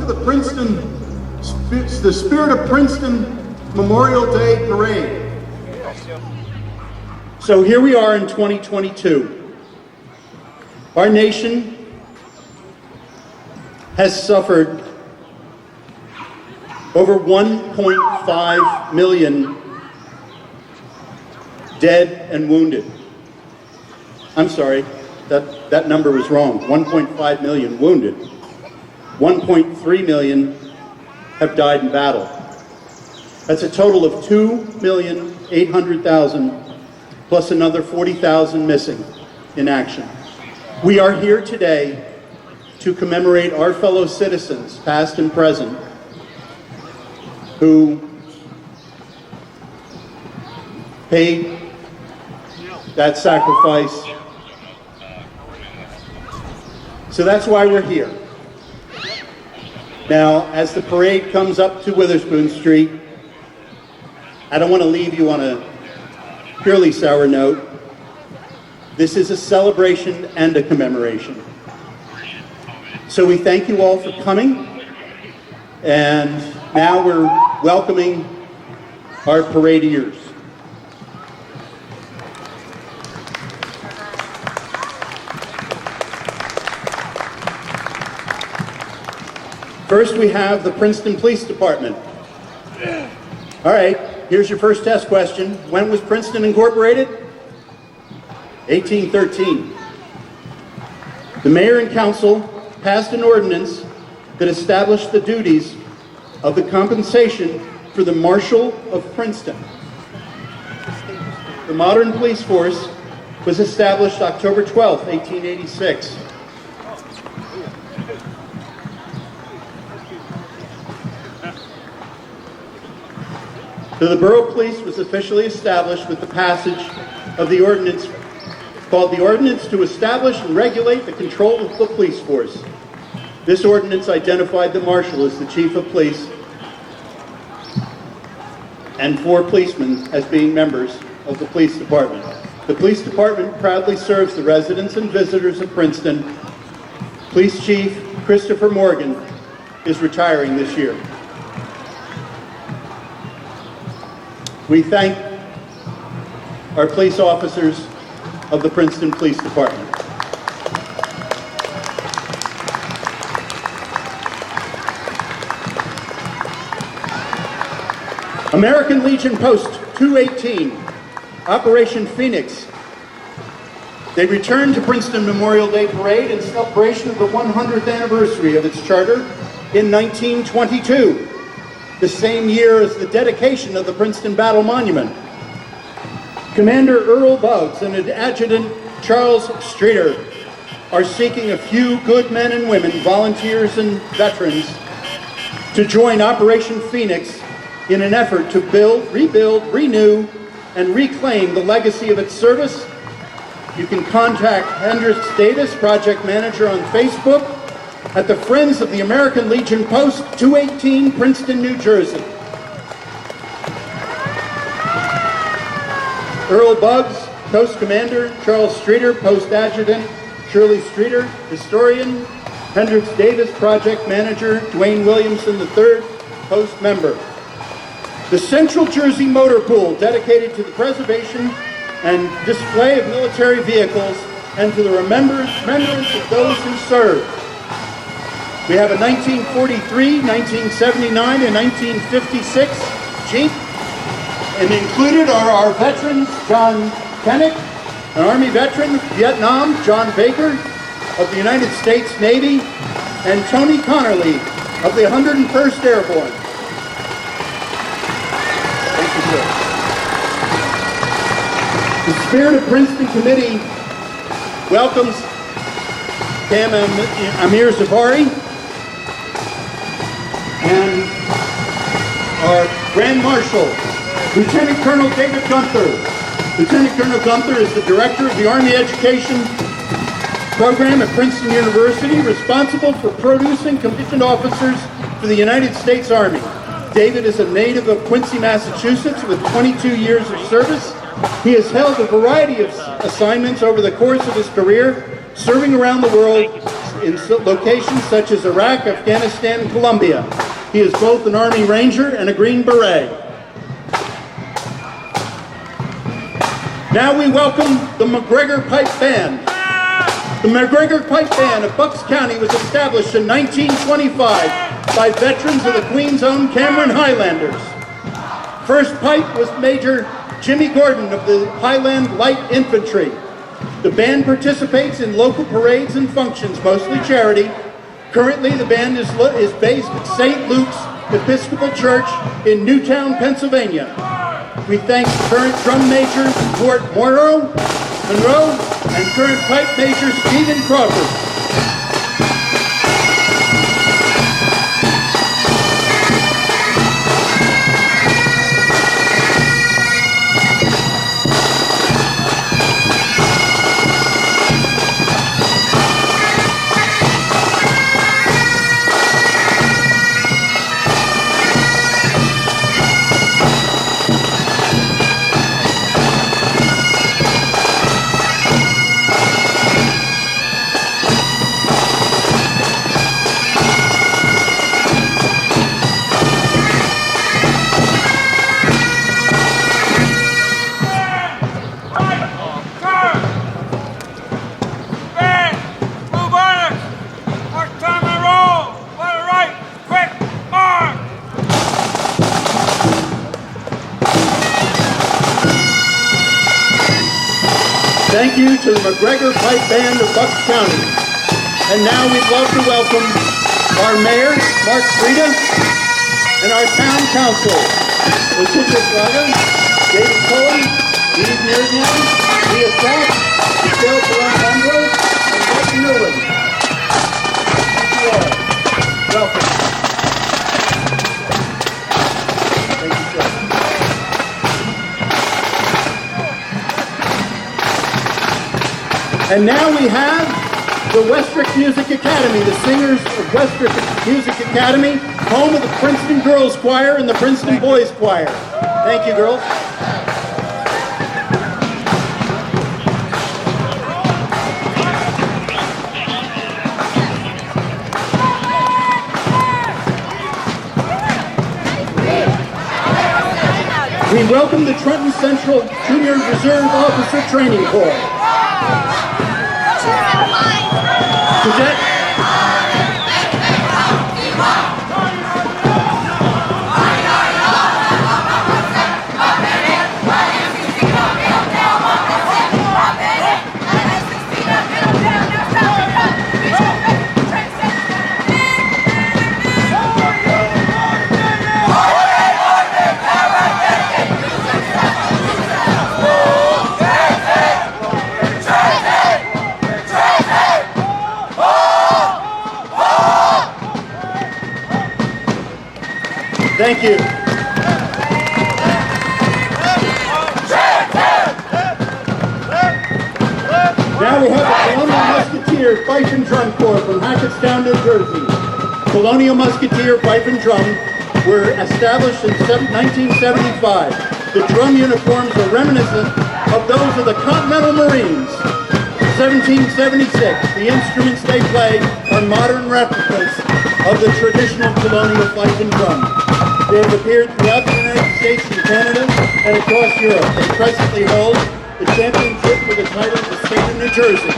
the Spirit of Princeton Memorial Day Parade. So here we are in 2022. Our nation has suffered over 1.5 million dead and wounded. I'm sorry, that number was wrong. 1.5 million wounded. 1.3 million have died in battle. That's a total of 2,800,000 plus another 40,000 missing in action. We are here today to commemorate our fellow citizens, past and present, who paid that sacrifice. So that's why we're here. Now, as the parade comes up to Witherspoon Street, I don't want to leave you on a purely sour note. This is a celebration and a commemoration. So we thank you all for coming, and now we're welcoming our paradeers. First, we have the Princeton Police Department. All right, here's your first test question. When was Princeton incorporated? 1813. The mayor and council passed an ordinance that established the duties of the compensation for the Marshal of Princeton. The modern police force was established October 12, 1886. So the Borough Police was officially established with the passage of the ordinance called the Ordinance to Establish and Regulate the Control of the Police Force. This ordinance identified the Marshal as the Chief of Police and 4 policemen as being members of the Police Department. The Police Department proudly serves the residents and visitors of Princeton. Police Chief Christopher Morgan is retiring this year. We thank our police officers of the Princeton Police Department. American Legion Post 218, Operation Phoenix. They returned to Princeton Memorial Day Parade in celebration of the 100th anniversary of its charter in 1922. The same year as the dedication of the Princeton Battle Monument. Commander Earl Buggs and Adjutant Charles Streeter are seeking a few good men and women, volunteers and veterans, to join Operation Phoenix in an effort to build, rebuild, renew, and reclaim the legacy of its service. You can contact Hendricks Davis, Project Manager on Facebook, at the Friends of the American Legion Post 218, Princeton, New Jersey. Earl Buggs, Post Commander, Charles Streeter, Post Adjutant, Shirley Streeter, Historian, Hendricks Davis, Project Manager, Dwayne Williamson III, Post Member. The Central Jersey Motor Pool, dedicated to the preservation and display of military vehicles and to the remembrance of those who served. We have a 1943, 1979, and 1956 Jeep. And included are our veterans, John Kennick, an Army veteran, Vietnam, John Baker of the United States Navy, and Tony Connerly of the 101st Airborne. Thank you, sir. The Spirit of Princeton Committee welcomes Cam Amir Zavari and our Grand Marshal, Lieutenant Colonel David Gunther. Lieutenant Colonel Gunther is the Director of the Army Education Program at Princeton University, responsible for producing commissioned officers for the United States Army. David is a native of Quincy, Massachusetts, with 22 years of service. He has held a variety of assignments over the course of his career, serving around the world, in locations such as Iraq, Afghanistan, and Colombia. He is both an Army Ranger and a Green Beret. Now we welcome the McGregor Pipe Band. The McGregor Pipe Band of Bucks County was established in 1925 by veterans of the Queen's Own Cameron Highlanders. First pipe was Major Jimmy Gordon of the Highland Light Infantry. The band participates in local parades and functions, mostly charity. Currently, the band is based at St. Luke's Episcopal Church in Newtown, Pennsylvania. We thank current drum major Mort Monroe and current pipe major Stephen Crawford. Thank you to the McGregor Pipe Band of Bucks County. And now we'd love to welcome our Mayor, Mark Frieda, and our Town Council, Letitia Fraga, David Cohen, Eve Miriam, Leah Sack, Michelle Perron-Andros, and Mike Newland. Thank you all. Welcome. Thank you, sir. And now we have the Westrick Music Academy, the singers of Westrick Music Academy, home of the Princeton Girls Choir and the Princeton Boys Choir. Thank you, girls. We welcome the Trenton Central Junior Reserve Officer Training Corps. Cadet Thank you. Now we have the Colonial Musketeer Fife and Drum Corps from Hackettstown, New Jersey. Colonial Musketeer Fife and Drum were established in 1975. The drum uniforms are reminiscent of those of the Continental Marines. 1776, the instruments they play are modern replicas of the traditional colonial fife and drum. They have appeared throughout the United States and Canada and across Europe. They presently hold the championship for the title of the state of New Jersey.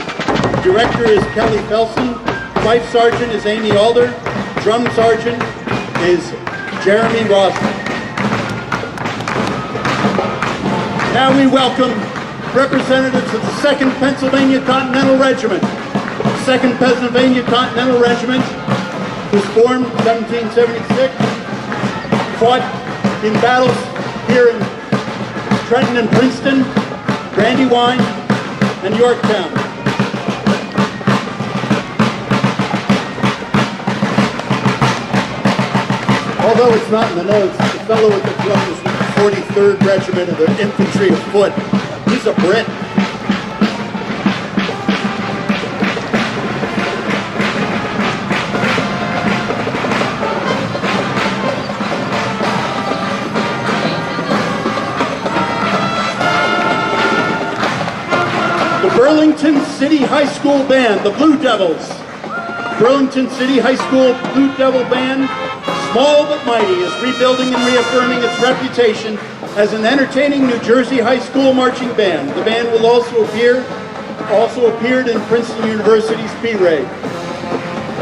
Director is Kelly Felsen. Fife Sergeant is Amy Alder. Drum Sergeant is Jeremy Rosman. Now we welcome representatives of the 2nd Pennsylvania Continental Regiment. The 2nd Pennsylvania Continental Regiment was formed in 1776. Fought in battles here in Trenton and Princeton, Brandywine, and Yorktown. Although it's not in the notes, the fellow with the drum is with the 43rd Regiment of the Infantry of Foot. He's a Brit. The Burlington City High School Band, the Blue Devils. Burlington City High School Blue Devil Band, small but mighty, is rebuilding and reaffirming its reputation as an entertaining New Jersey high school marching band. The band will also appeared in Princeton University's B-Ray.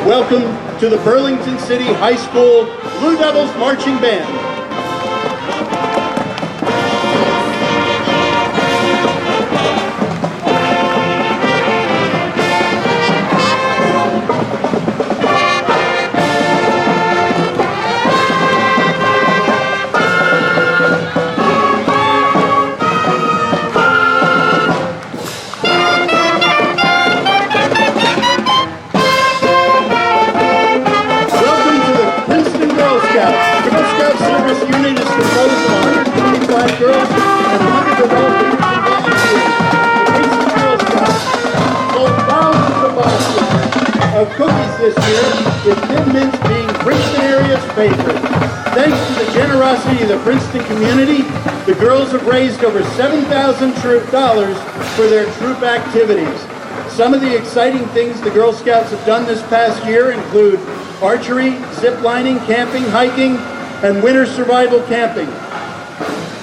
Welcome to the Burlington City High School Blue Devils Marching Band. Girls and 100 adult volunteers. The Princeton Girl Scouts sold thousands of boxes of cookies this year, with Thin Mints being Princeton area's favorite. Thanks to the generosity of the Princeton community, the girls have raised over $7,000 for their troop activities. Some of the exciting things the Girl Scouts have done this past year include archery, zip lining, camping, hiking, and winter survival camping.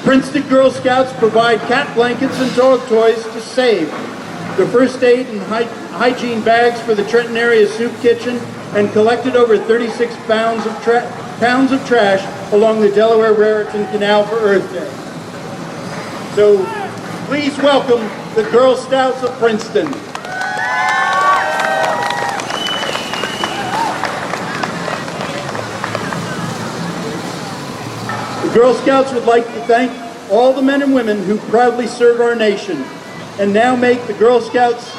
Princeton Girl Scouts provide cat blankets and dog toys to save, the first aid and hygiene bags for the Trenton area soup kitchen, and collected over 36 pounds of trash along the Delaware-Raritan Canal for Earth Day. So please welcome the Girl Scouts of Princeton. The Girl Scouts would like to thank all the men and women who proudly serve our nation and now make the Girl Scouts.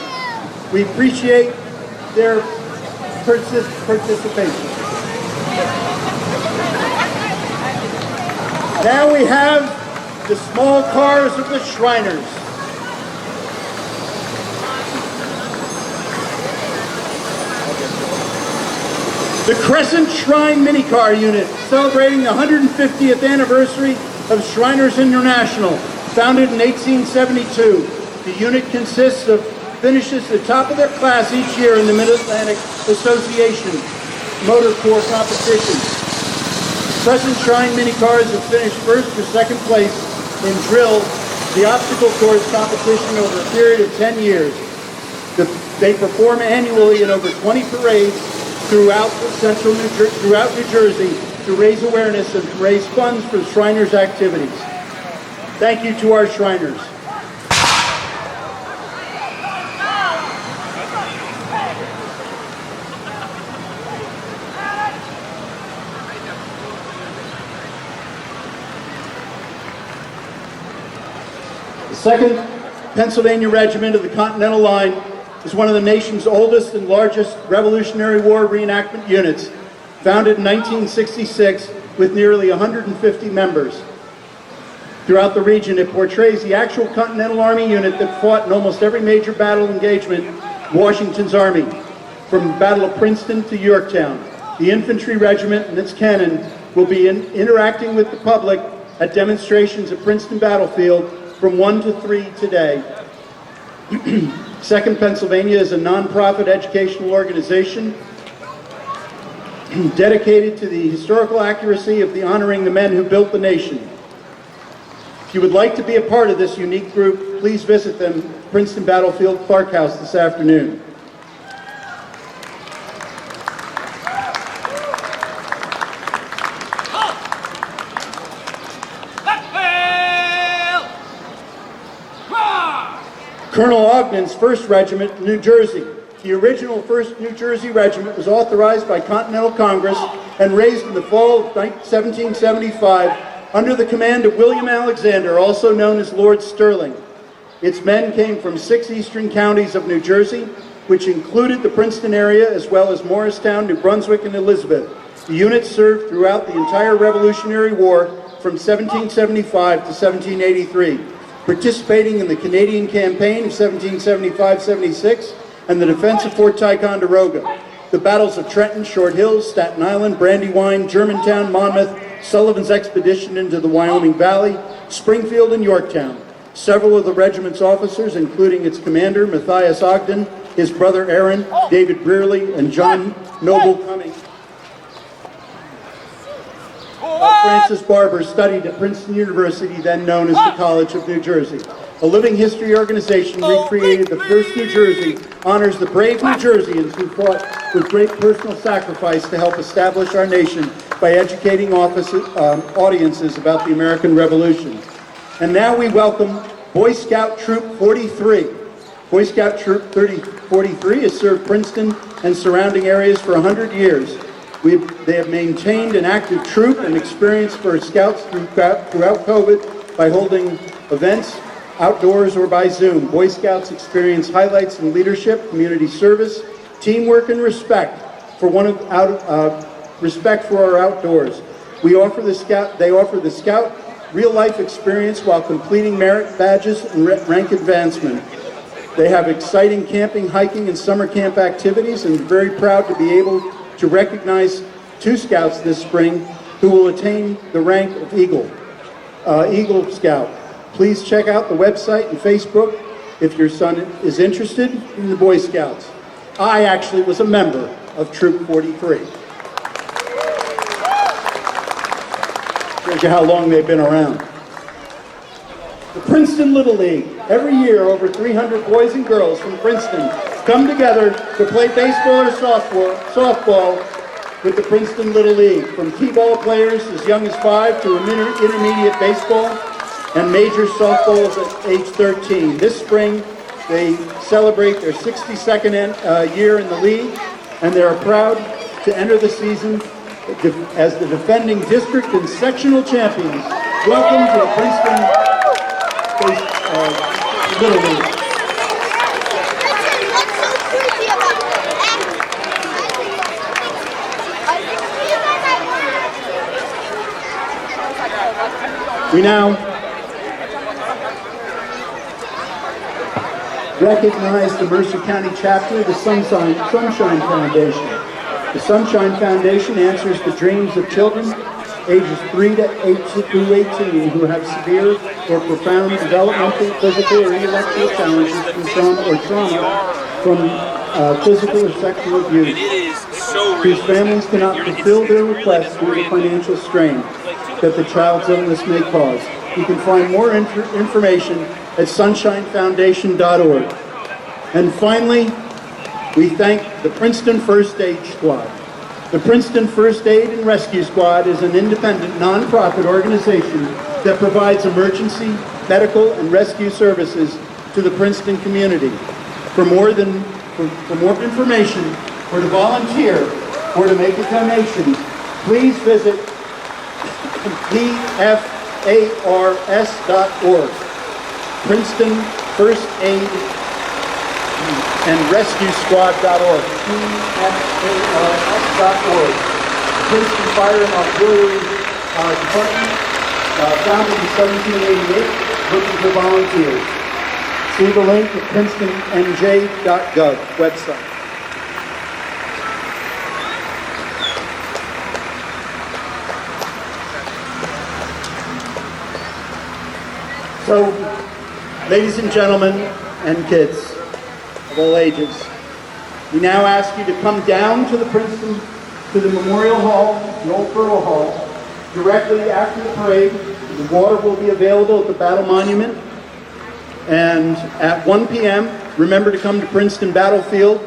We appreciate their participation. Now we have the small cars of the Shriners. The Crescent Shrine Minicar Unit, celebrating the 150th anniversary of Shriners International, founded in 1872. The unit consists of finishes the top of their class each year in the Mid-Atlantic Association Motor Corps competition. Crescent Shrine Minicars have finished first or second place in drill, the obstacle course competition, over a period of 10 years. They perform annually in over 20 parades throughout New Jersey to raise awareness and raise funds for the Shriners' activities. Thank you to our Shriners. The 2nd Pennsylvania Regiment of the Continental Line is one of the nation's oldest and largest Revolutionary War reenactment units, founded in 1966 with nearly 150 members. Throughout the region, it portrays the actual Continental Army unit that fought in almost every major battle engagement in Washington's Army, from the Battle of Princeton to Yorktown. The infantry regiment and its cannon will be interacting with the public at demonstrations at Princeton Battlefield from 1 to 3 today. 2nd Pennsylvania is a nonprofit educational organization dedicated to the historical accuracy of the honoring the men who built the nation. If you would like to be a part of this unique group, please visit them at Princeton Battlefield Clark House this afternoon. Colonel Ogden's 1st Regiment, New Jersey. The original 1st New Jersey Regiment was authorized by Continental Congress and raised in the fall of 1775 under the command of William Alexander, also known as Lord Stirling. Its men came from 6 eastern counties of New Jersey, which included the Princeton area as well as Morristown, New Brunswick, and Elizabeth. The unit served throughout the entire Revolutionary War from 1775 to 1783. Participating in the Canadian campaign of 1775-76 and the defense of Fort Ticonderoga, the battles of Trenton, Short Hills, Staten Island, Brandywine, Germantown, Monmouth, Sullivan's expedition into the Wyoming Valley, Springfield, and Yorktown. Several of the regiment's officers, including its commander, Matthias Ogden, his brother Aaron, David Brearley, and John Noble Cummings. Francis Barber studied at Princeton University, then known as the College of New Jersey. A living history organization recreated the first New Jersey honors the brave New Jerseyans who fought with great personal sacrifice to help establish our nation by educating audiences about the American Revolution. And now we welcome Boy Scout Troop 43. Boy Scout Troop 43 has served Princeton and surrounding areas for 100 years. They have maintained an active troop and experience for scouts throughout COVID by holding events outdoors or by Zoom. Boy Scouts experience highlights in leadership, community service, teamwork, and respect for our outdoors. They offer the Scout real-life experience while completing merit badges and rank advancement. They have exciting camping, hiking, and summer camp activities, and very proud to be able to recognize 2 Scouts this spring who will attain the rank of Eagle Scout. Please check out the website and Facebook if your son is interested in the Boy Scouts. I actually was a member of Troop 43. Shows you how long they've been around. The Princeton Little League. Every year, over 300 boys and girls from Princeton come together to play baseball or softball with the Princeton Little League. From t-ball players as young as 5 to intermediate baseball and major softballs at age 13. This spring, they celebrate their 62nd year in the league, and they are proud to enter the season as the defending district and sectional champions. Welcome to the Princeton Little League. We now recognize the Mercer County chapter of the Sunshine Foundation. The Sunshine Foundation answers the dreams of children ages 3 to 18 who have severe or profound developmental, physical, or intellectual challenges from physical or sexual abuse, whose families cannot fulfill their requests due to financial strain that the child's illness may cause. You can find more information at sunshinefoundation.org. And finally, we thank the Princeton First Aid Squad. The Princeton First Aid and Rescue Squad is an independent, nonprofit organization that provides emergency, medical, and rescue services to the Princeton community. For more information, or to volunteer, or to make a donation, please visit pfars.org. Princeton First Aid and Rescue Squad.org. pfars.org. Princeton Fire and Auxiliary Department, founded in 1788, looking for volunteers. See the link at princetonnj.gov website. So, ladies and gentlemen, and kids of all ages, we now ask you to come down to the Memorial Hall, the Old Borough Hall, directly after the parade. The water will be available at the Battle Monument. And at 1 p.m., remember to come to Princeton Battlefield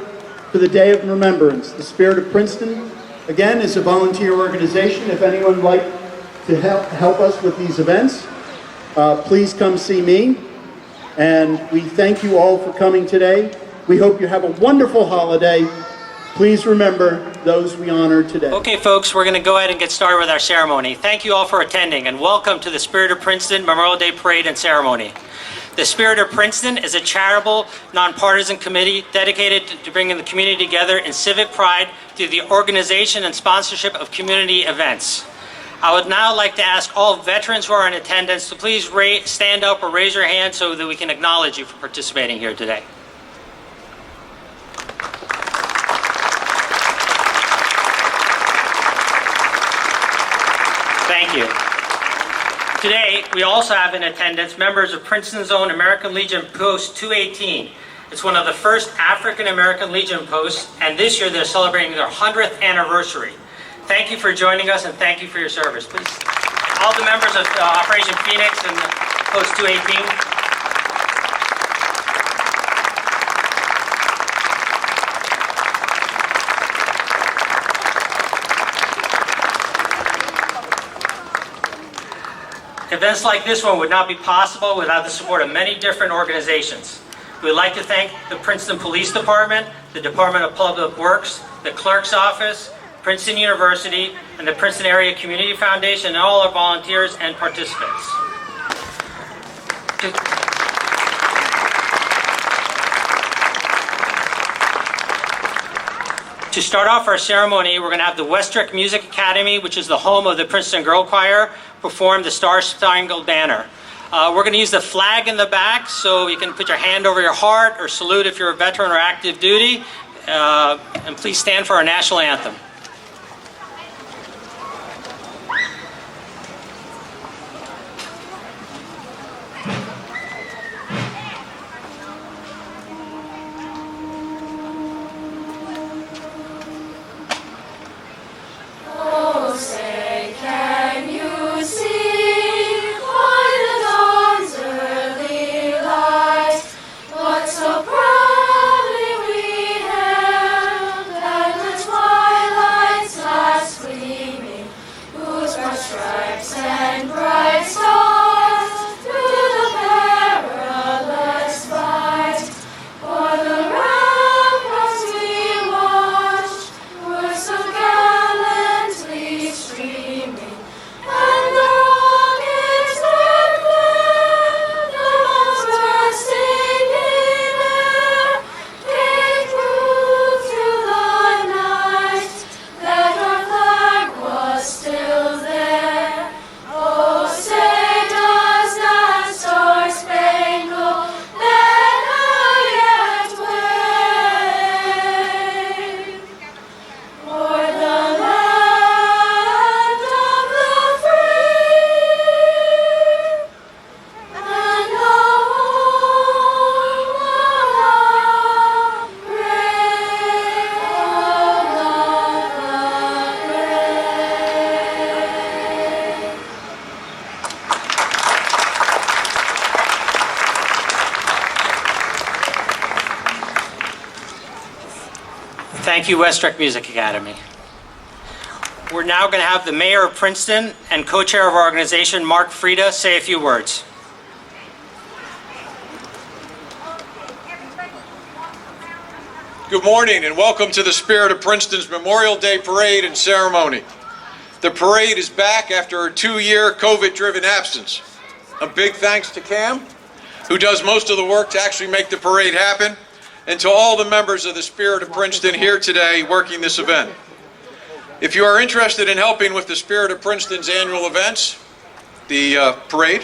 for the Day of Remembrance. The Spirit of Princeton, again, is a volunteer organization. If anyone would like to help us with these events, please come see me. And we thank you all for coming today. We hope you have a wonderful holiday. Please remember those we honor today. Okay, folks, we're going to go ahead and get started with our ceremony. Thank you all for attending, and welcome to the Spirit of Princeton Memorial Day Parade and Ceremony. The Spirit of Princeton is a charitable, nonpartisan committee dedicated to bringing the community together in civic pride through the organization and sponsorship of community events. I would now like to ask all veterans who are in attendance to please stand up or raise your hand so that we can acknowledge you for participating here today. Thank you. Today, we also have in attendance members of Princeton's own American Legion Post 218 It's one of the first African American Legion posts, and this year they're celebrating their 100th anniversary. Thank you for joining us, and thank you for your service. Please, all the members of Operation Phoenix and Post 218. Events like this one would not be possible without the support of many different organizations. We'd like to thank the Princeton Police Department, the Department of Public Works, the Clerk's Office, Princeton University, and the Princeton Area Community Foundation, and all our volunteers and participants. To start off our ceremony, we're going to have the Westrick Music Academy, which is the home of the Princeton Girl Choir, perform the Star Spangled Banner. We're going to use the flag in the back, so you can put your hand over your heart or salute if you're a veteran or active duty. And please stand for our national anthem. Thank you, Westrick Music Academy. We're now going to have the Mayor of Princeton and co-chair of our organization, Mark Frieda, say a few words. Good morning and welcome to the Spirit of Princeton's Memorial Day Parade and Ceremony. The parade is back after a 2-year COVID-driven absence. A big thanks to Cam, who does most of the work to actually make the parade happen, and to all the members of the Spirit of Princeton here today working this event. If you are interested in helping with the Spirit of Princeton's annual events, the parade,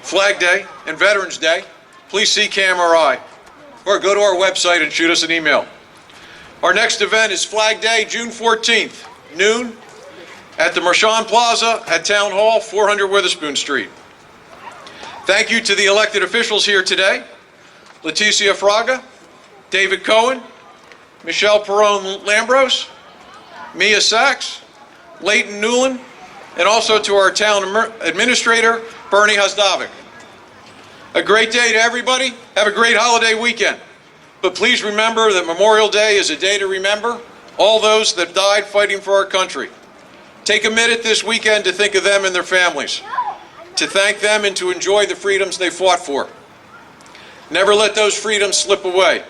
Flag Day, and Veterans Day, please see Cam or I, or go to our website and shoot us an email. Our next event is Flag Day, June 14th, noon, at the Marchand Plaza at Town Hall, 400 Witherspoon Street. Thank you to the elected officials here today, Leticia Fraga, David Cohen, Michelle Perron-Lambros, Mia Sachs, Leighton Newland, and also to our town administrator, Bernie Hasdavik. A great day to everybody. Have a great holiday weekend. But please remember that Memorial Day is a day to remember all those that died fighting for our country. Take a minute this weekend to think of them and their families, to thank them and to enjoy the freedoms they fought for. Never let those freedoms slip away.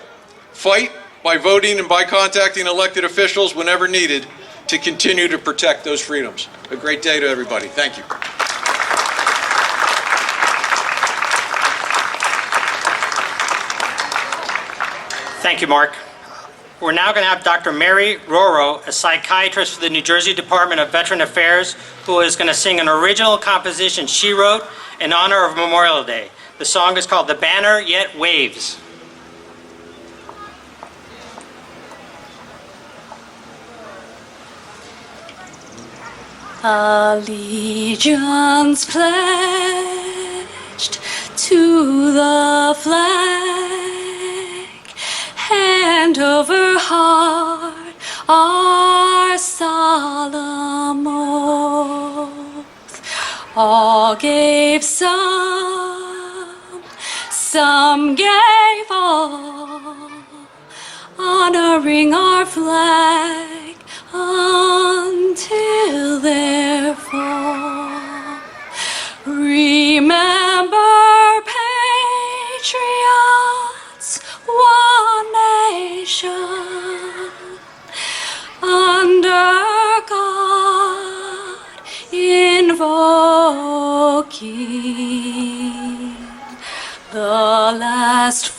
Fight by voting and by contacting elected officials whenever needed to continue to protect those freedoms. A great day to everybody. Thank you. Thank you, Mark. We're now going to have Dr. Mary Roro, a psychiatrist for the New Jersey Department of Veteran Affairs, who is going to sing an original composition she wrote in honor of Memorial Day. The song is called The Banner Yet Waves. Allegiance pledged to the flag heart our solemn oath. All gave some gave all, honoring our flag until their fall. Remember, patriots, one nation, under God, invoking the last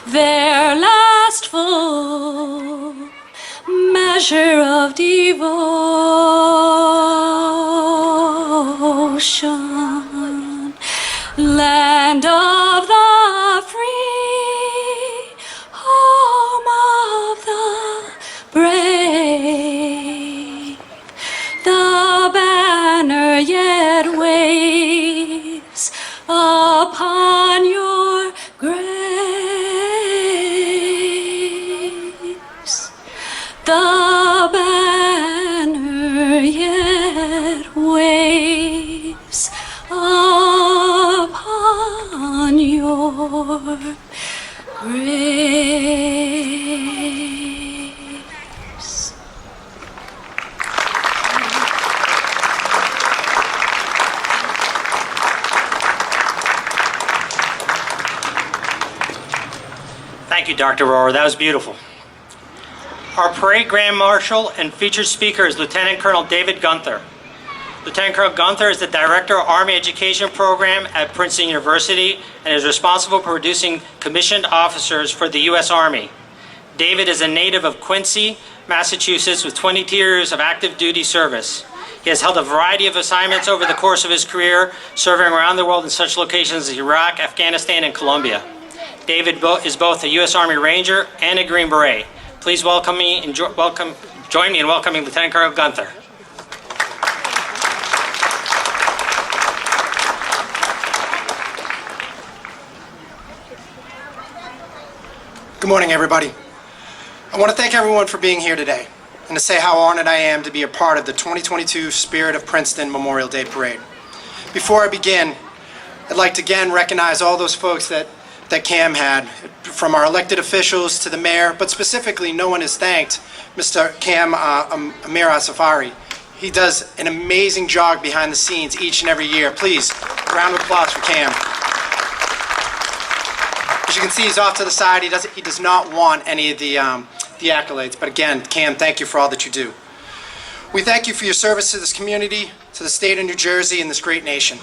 their last full measure of devotion. Land of the free, home of the brave, the banner yet waves upon your graves. The banner yet waves upon your graves. Thank you, Dr. Rohrer. That was beautiful. Our parade grand marshal and featured speaker is Lieutenant Colonel David Gunther. Lieutenant Colonel Gunther is the Director of Army Education Program at Princeton University and is responsible for producing commissioned officers for the U.S. Army. David is a native of Quincy, Massachusetts, with 22 years of active duty service. He has held a variety of assignments over the course of his career, serving around the world in such locations as Iraq, Afghanistan, and Colombia. David is both a U.S. Army Ranger and a Green Beret. Please join me in welcoming Lieutenant Colonel Gunther. Good morning, everybody. I want to thank everyone for being here today and to say how honored I am to be a part of the 2022 Spirit of Princeton Memorial Day Parade. Before I begin, I'd like to again recognize all those folks that Cam had, from our elected officials to the mayor, but specifically no one has thanked Mr. Cam Amir Asafari. He does an amazing job behind the scenes each and every year. Please, a round of applause for Cam. As you can see, he's off to the side. He does not want any of the accolades. But again, Cam, thank you for all that you do. We thank you for your service to this community, to the state of New Jersey, and this great nation.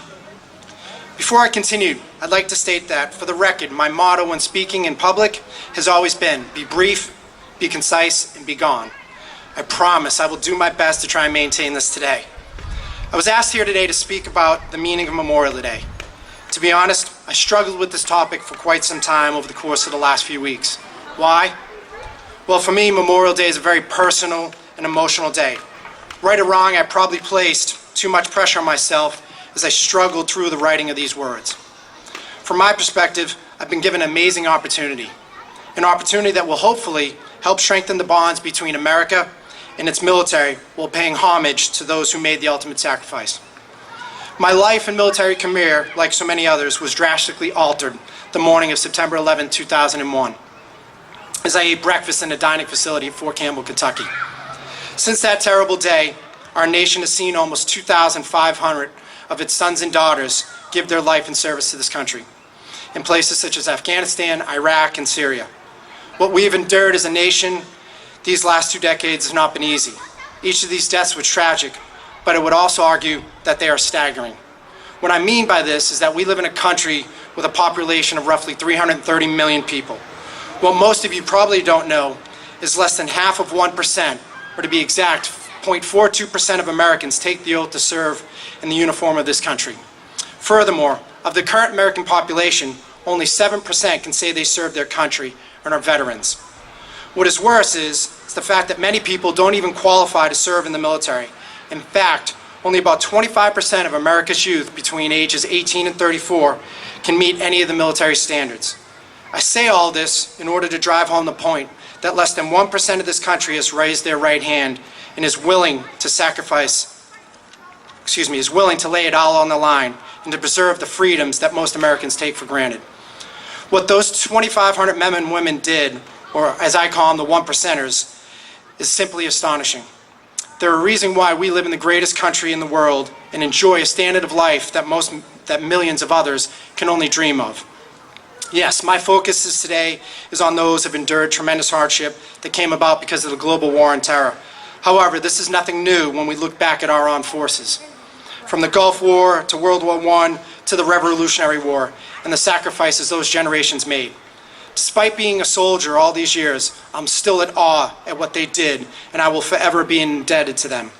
Before I continue, I'd like to state that, for the record, my motto when speaking in public has always been, be brief, be concise, and be gone. I promise I will do my best to try and maintain this today. I was asked here today to speak about the meaning of Memorial Day. To be honest, I struggled with this topic for quite some time over the course of the last few weeks. Why? Well, for me, Memorial Day is a very personal and emotional day. Right or wrong, I probably placed too much pressure on myself as I struggled through the writing of these words. From my perspective, I've been given an amazing opportunity. An opportunity that will hopefully help strengthen the bonds between America and its military while paying homage to those who made the ultimate sacrifice. My life and military career, like so many others, was drastically altered the morning of September 11, 2001, as I ate breakfast in a dining facility at Fort Campbell, Kentucky. Since that terrible day, our nation has seen almost 2,500 of its sons and daughters give their life in service to this country, in places such as Afghanistan, Iraq, and Syria. What we have endured as a nation these last 2 decades has not been easy. Each of these deaths was tragic, but I would also argue that they are staggering. What I mean by this is that we live in a country with a population of roughly 330 million people. What most of you probably don't know is less than half of 1%, or to be exact, 0.42% of Americans take the oath to serve in the uniform of this country. Furthermore, of the current American population, only 7% can say they served their country and are veterans. What is worse is the fact that many people don't even qualify to serve in the military. In fact, only about 25% of America's youth between ages 18 and 34 can meet any of the military standards. I say all this in order to drive home the point that less than 1% of this country has raised their right hand and is willing to is willing to lay it all on the line and to preserve the freedoms that most Americans take for granted. What those 2,500 men and women did, or as I call them, the one percenters, is simply astonishing. They're a reason why we live in the greatest country in the world and enjoy a standard of life that millions of others can only dream of. Yes, my focus today is on those who have endured tremendous hardship that came about because of the global war on terror. However, this is nothing new when we look back at our armed forces. From the Gulf War to World War I to the Revolutionary War and the sacrifices those generations made. Despite being a soldier all these years, I'm still at awe at what they did, and I will forever be indebted to them.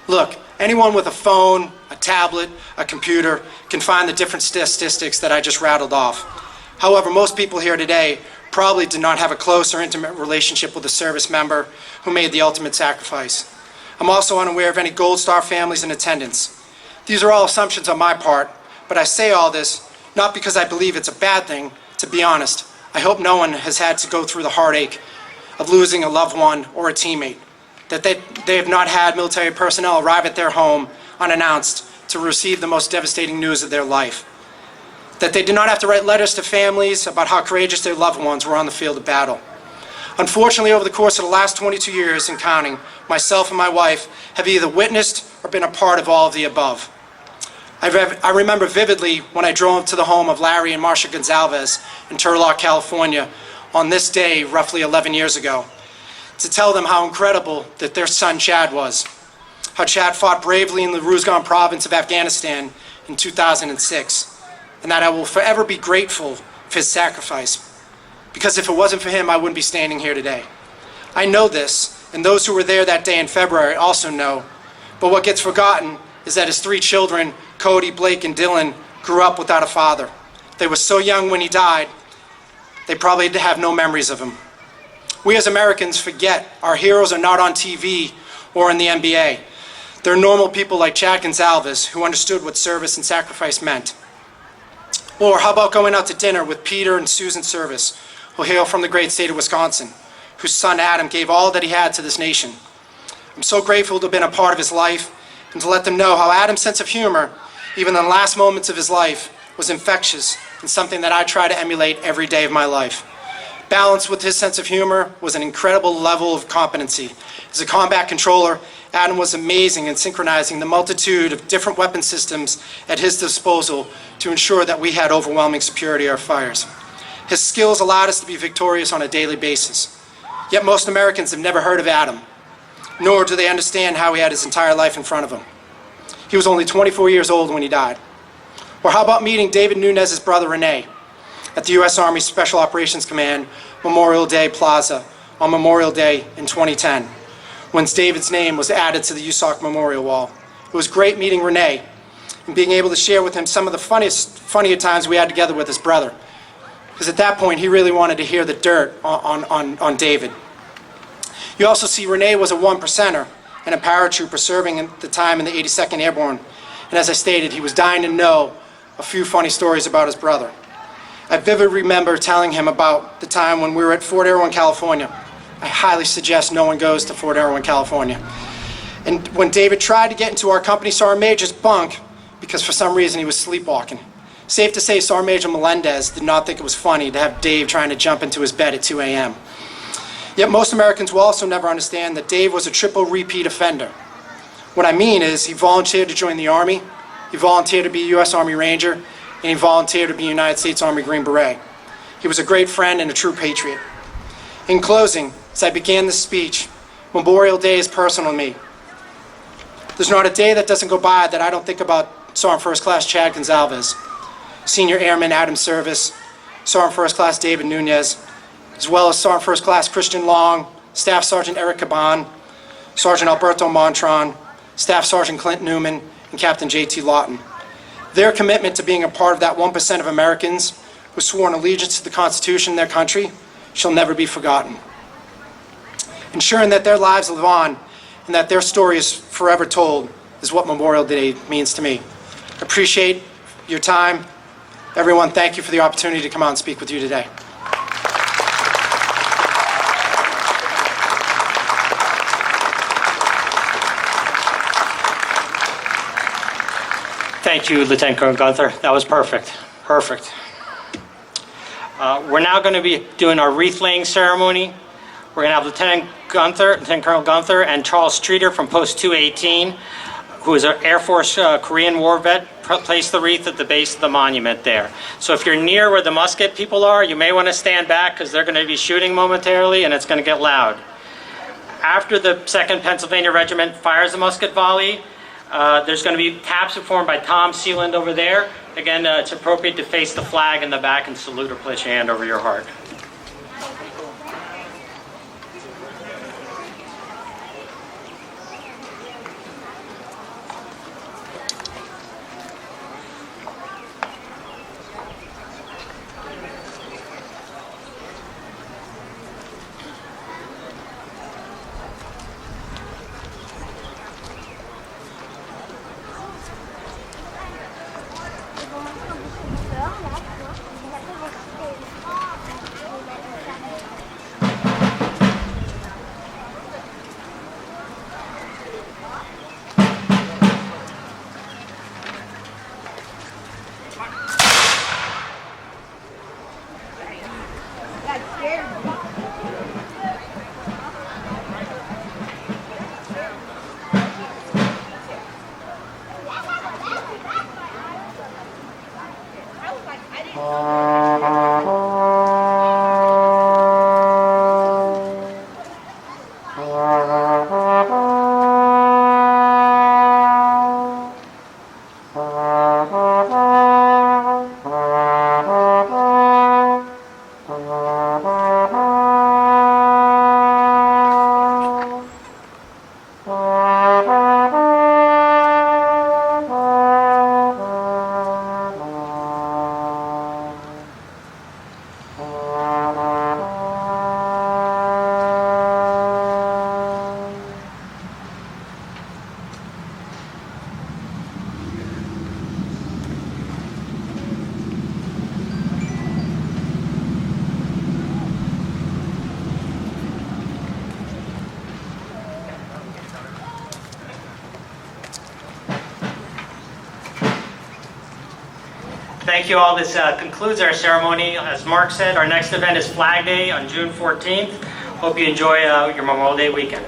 Look, anyone with a phone, a tablet, a computer can find the different statistics that I just rattled off. However, most people here today probably did not have a close or intimate relationship with a service member who made the ultimate sacrifice. I'm also unaware of any Gold Star families in attendance. These are all assumptions on my part, but I say all this not because I believe it's a bad thing. To be honest, I hope no one has had to go through the heartache of losing a loved one or a teammate, that they have not had military personnel arrive at their home unannounced to receive the most devastating news of their life, that they did not have to write letters to families about how courageous their loved ones were on the field of battle. Unfortunately, over the course of the last 22 years and counting, myself and my wife have either witnessed or been a part of all of the above. I remember vividly when I drove to the home of Larry and Marcia Gonzalez in Turlock, California, on this day roughly 11 years ago, to tell them how incredible that their son Chad was, how Chad fought bravely in the Ruzgan province of Afghanistan in 2006, and that I will forever be grateful for his sacrifice, because if it wasn't for him, I wouldn't be standing here today. I know this, and those who were there that day in February also know, but what gets forgotten is that his 3 children, Cody, Blake, and Dylan, grew up without a father. They were so young when he died, they probably have no memories of him. We as Americans forget our heroes are not on TV or in the NBA. They're normal people like Chad Gonzalez who understood what service and sacrifice meant. Or how about going out to dinner with Peter and Susan Service, who hail from the great state of Wisconsin, whose son Adam gave all that he had to this nation. I'm so grateful to have been a part of his life and to let them know how Adam's sense of humor, even in the last moments of his life, was infectious and something that I try to emulate every day of my life. Balanced with his sense of humor was an incredible level of competency. As a combat controller, Adam was amazing in synchronizing the multitude of different weapon systems at his disposal to ensure that we had overwhelming superiority of our fires. His skills allowed us to be victorious on a daily basis. Yet most Americans have never heard of Adam, nor do they understand how he had his entire life in front of him. He was only 24 years old when he died. Or how about meeting David Nunez's brother Rene at the U.S. Army Special Operations Command Memorial Day Plaza on Memorial Day in 2010, when David's name was added to the USOC Memorial Wall. It was great meeting Rene and being able to share with him some of the funnier times we had together with his brother. Because at that point, he really wanted to hear the dirt on David. You also see Rene was a one percenter and a paratrooper serving at the time in the 82nd Airborne. And as I stated, he was dying to know a few funny stories about his brother. I vividly remember telling him about the time when we were at Fort Irwin, California. I highly suggest no one goes to Fort Irwin, California. And when David tried to get into our company Sergeant Major's bunk, because for some reason he was sleepwalking. Safe to say Sergeant Major Melendez did not think it was funny to have Dave trying to jump into his bed at 2 a.m. Yet most Americans will also never understand that Dave was a triple repeat offender. What I mean is he volunteered to join the Army, he volunteered to be a U.S. Army Ranger, and he volunteered to be a United States Army Green Beret. He was a great friend and a true patriot. In closing, as I began this speech, Memorial Day is personal to me. There's not a day that doesn't go by that I don't think about Sergeant First Class Chad Gonzalez, Senior Airman Adam Service, Sergeant First Class David Nunez, as well as Sergeant First Class Christian Long, Staff Sergeant Eric Caban, Sergeant Alberto Montron, Staff Sergeant Clint Newman, and Captain J.T. Lawton. Their commitment to being a part of that 1% of Americans who swore an allegiance to the Constitution of their country shall never be forgotten. Ensuring that their lives live on and that their story is forever told is what Memorial Day means to me. Appreciate your time. Everyone, thank you for the opportunity to come out and speak with you today. Thank you, Lieutenant Colonel Gunther. That was perfect. Perfect. We're now going to be doing our wreath laying ceremony. We're going to have Lieutenant Colonel Gunther and Charles Streeter from Post 218, who is an Air Force Korean War vet, place the wreath at the base of the monument there. So if you're near where the musket people are, you may want to stand back because they're going to be shooting momentarily and it's going to get loud. After the 2nd Pennsylvania Regiment fires a musket volley, there's going to be taps performed by Tom Sealand over there. Again, it's appropriate to face the flag in the back and salute or place your hand over your heart. Thank you all. This concludes our ceremony. As Mark said, our next event is Flag Day on June 14th. Hope you enjoy your Memorial Day weekend.